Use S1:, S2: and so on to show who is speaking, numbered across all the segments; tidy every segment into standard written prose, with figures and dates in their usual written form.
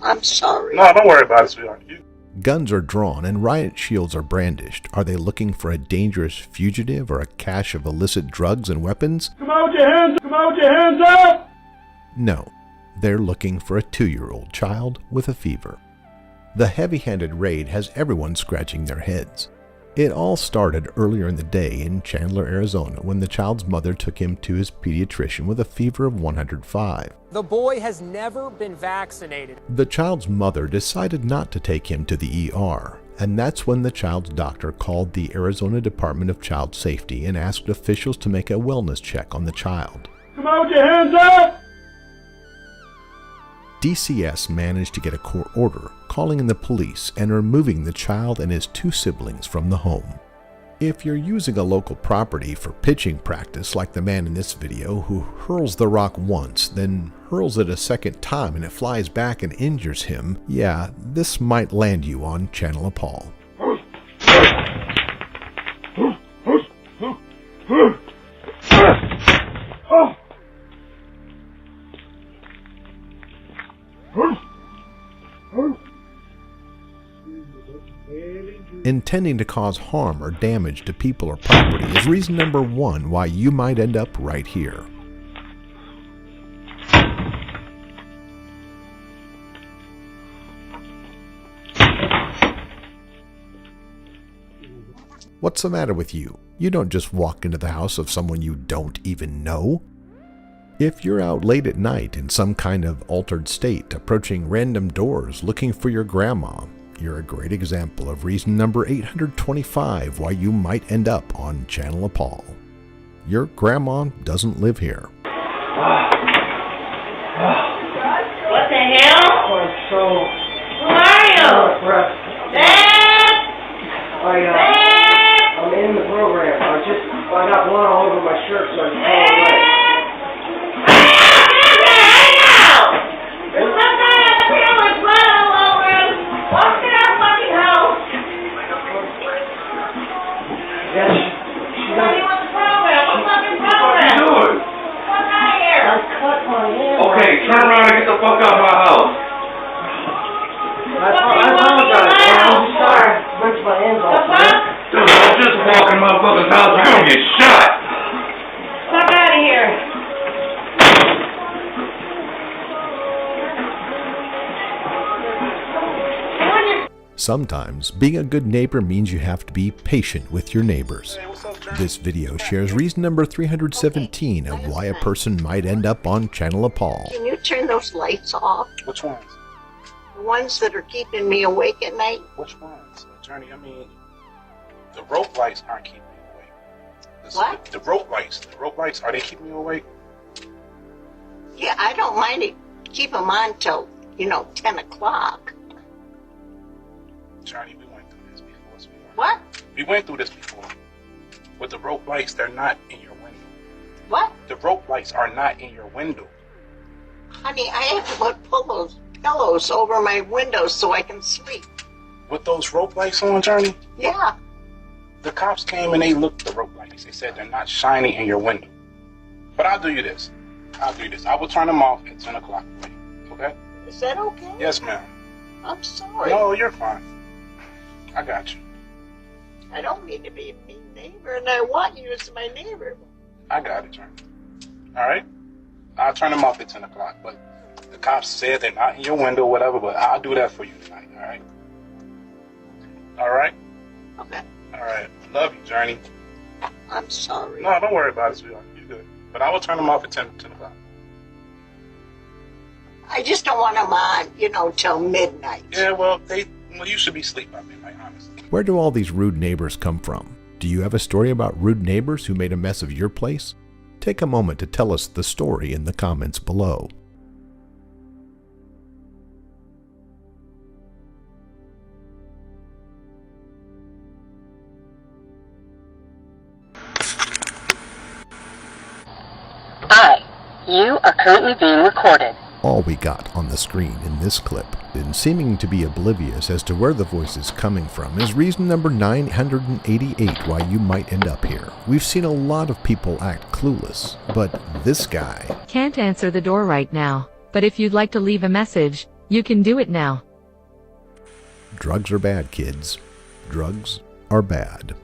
S1: I'm sorry.
S2: No, don't worry about it, sweetheart.
S3: Guns are drawn and riot shields are brandished. Are they looking for a dangerous fugitive or a cache of illicit drugs and weapons?
S4: Come out with your hands! Come out with your hands up!
S3: No, they're looking for a 2-year-old child with a fever. The heavy-handed raid has everyone scratching their heads. It all started earlier in the day in Chandler, Arizona, when the child's mother took him to his pediatrician with a fever of 105.
S5: The boy has never been vaccinated.
S3: The child's mother decided not to take him to the ER, and that's when the child's doctor called the Arizona Department of Child Safety and asked officials to make a wellness check on the child.
S4: Come out with your hands up!
S3: DCS managed to get a court order, calling in the police and removing the child and his 2 siblings from the home. If you're using a local property for pitching practice like the man in this video who hurls the rock once, then hurls it a second time and it flies back and injures him, yeah, this might land you on ChannelAppall. Intending to cause harm or damage to people or property is reason number 1 why you might end up right here. What's the matter with you? You don't just walk into the house of someone you don't even know. If you're out late at night in some kind of altered state, approaching random doors looking for your grandma, you're a great example of reason number 825 why you might end up on ChannelAppall. Your grandma doesn't live here.
S1: What the hell? Who are you? Dad!
S6: I'm in the program. I got blood all over my shirt, so I just called away.
S2: Turn around and get the fuck out of my house.
S6: I apologize. I'm sorry. I ripped my hands off.
S2: Dude, I'm just walking my motherfucker's house. You're gonna get shot.
S1: Fuck out of here.
S3: Sometimes being a good neighbor means you have to be patient with your neighbors. This video shares reason number 317 of why a person might end up on ChannelAppall.
S1: Can you turn those lights off?
S2: Which ones?
S1: The ones that are keeping me awake at night?
S2: Which ones? Journey, I mean, the rope lights aren't keeping me awake.
S1: What?
S2: The rope lights, are they keeping you awake?
S1: Yeah, I don't mind it. Keep them on till, 10 o'clock.
S2: Journey, we went through this before, sweetheart.
S1: What?
S2: We went through this before. With the rope lights, they're not in your window.
S1: What?
S2: The rope lights are not in your window.
S1: Honey, I have to pull those pillows over my windows so I can sleep.
S2: With those rope lights on, Journey?
S1: Yeah.
S2: The cops came and they looked at the rope lights. They said they're not shining in your window. But I'll do you this. I will turn them off at 10 o'clock for you. Okay?
S1: Is that okay?
S2: Yes, ma'am.
S1: I'm sorry.
S2: No, you're fine. I got you.
S1: I don't mean to be a mean neighbor, and I want you as my neighbor.
S2: I got it, Journey. All right? I'll turn them off at 10 o'clock, but the cops said they're not in your window or whatever, but I'll do that for you tonight, all right? All right?
S1: Okay.
S2: All right. Love you, Journey.
S1: I'm sorry.
S2: No, don't worry about it, sweetheart. You're good. But I will turn them off at 10 o'clock.
S1: I just don't want them on, till midnight.
S2: Yeah, well, you should be asleep by midnight, honestly.
S3: Where do all these rude neighbors come from? Do you have a story about rude neighbors who made a mess of your place? Take a moment to tell us the story in the comments below.
S7: Hi, you are currently being recorded.
S3: All we got on the screen in this clip, and seeming to be oblivious as to where the voice is coming from, is reason number 988 why you might end up here. We've seen a lot of people act clueless, but this guy
S8: can't answer the door right now. but if you'd like to leave a message, you can do it now.
S3: Drugs are bad, kids. Drugs are bad.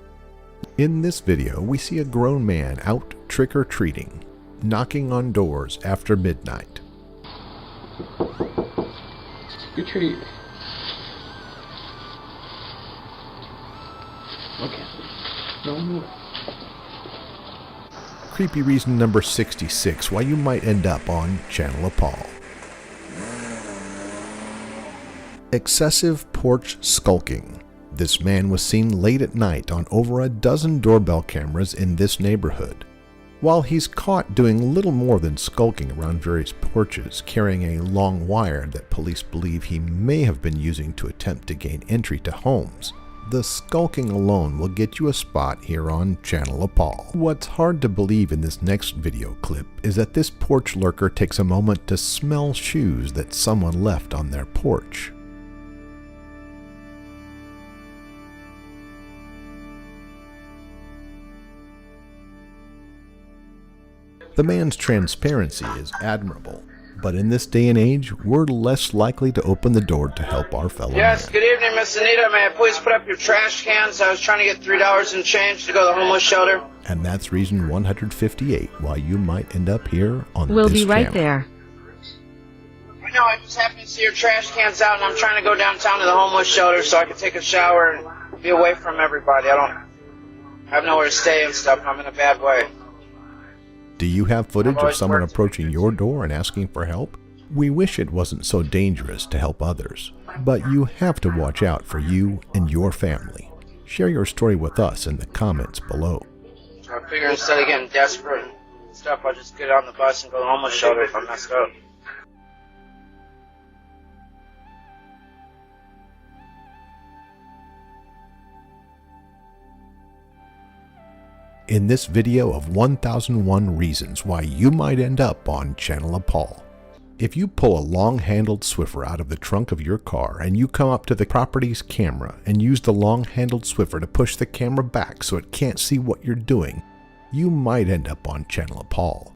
S3: In this video, we see a grown man out trick-or-treating, knocking on doors after midnight.
S9: Good treat. Okay. No more.
S3: Creepy reason number 66 why you might end up on Channel Appall. Excessive porch skulking. This man was seen late at night on over a dozen doorbell cameras in this neighborhood. While he's caught doing little more than skulking around various porches, carrying a long wire that police believe he may have been using to attempt to gain entry to homes, the skulking alone will get you a spot here on Channel Appall. What's hard to believe in this next video clip is that this porch lurker takes a moment to smell shoes that someone left on their porch. The man's transparency is admirable, but in this day and age, we're less likely to open the door to help our fellow
S6: Yes,
S3: man.
S6: good evening, Miss Anita. May I please put up your trash cans? I was trying to get $3 and change to go to the homeless shelter.
S3: And that's reason 158 why you might end up here on
S8: We'll
S3: this
S8: be right
S3: channel.
S8: there.
S6: No, I just happened to see your trash cans out, and I'm trying to go downtown to the homeless shelter so I can take a shower and be away from everybody. I don't have nowhere to stay and stuff. I'm in a bad way.
S3: Do you have footage of
S6: always
S3: someone
S6: worked.
S3: approaching your door and asking for help? We wish it wasn't so dangerous to help others, but you have to watch out for you and your family. Share your story with us in the comments below.
S6: So I figure instead of getting desperate and stuff, I'll just get on the bus and go to the homeless shelter if I messed up.
S3: In this video of 1001 reasons why you might end up on Channel Appall. If you pull a long-handled Swiffer out of the trunk of your car and you come up to the property's camera and use the long-handled Swiffer to push the camera back so it can't see what you're doing, you might end up on Channel Appall.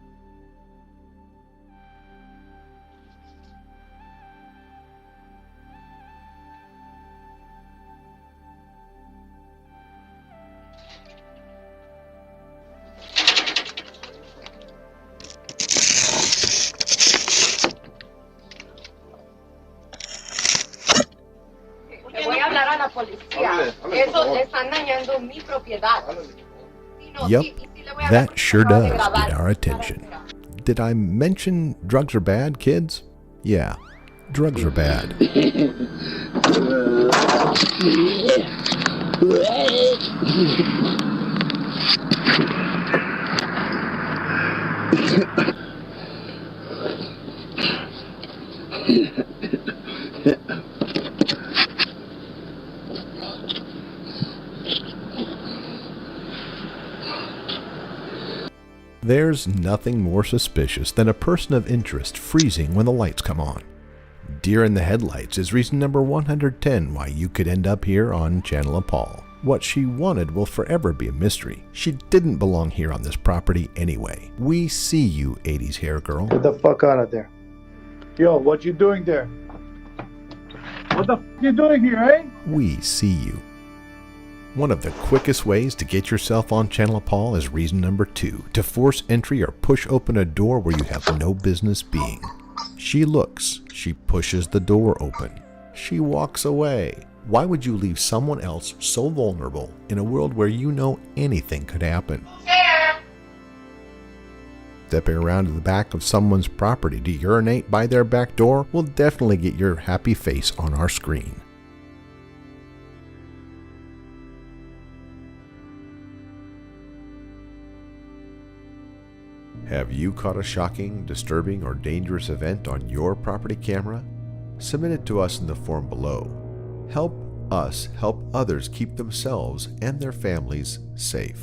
S10: Le voy a hablar a la policía. Eso le están dañando mi propiedad.
S3: Yep, that sure does get our attention. Did I mention drugs are bad, kids? Yeah, drugs are bad. There's nothing more suspicious than a person of interest freezing when the lights come on. Deer in the headlights is reason number 110 why you could end up here on Channel Appall. What she wanted will forever be a mystery. She didn't belong here on this property anyway. We see you, 80s hair girl.
S4: Get the fuck out of there. Yo, what you doing there? What the fuck you doing here, eh?
S3: We see you. One of the quickest ways to get yourself on Channel Appall is reason number 2, to force entry or push open a door where you have no business being. She looks, she pushes the door open, she walks away. Why would you leave someone else so vulnerable in a world where you know anything could happen? Stepping around to the back of someone's property to urinate by their back door will definitely get your happy face on our screen. Have you caught a shocking, disturbing, or dangerous event on your property camera? Submit it to us in the form below. Help us help others keep themselves and their families safe.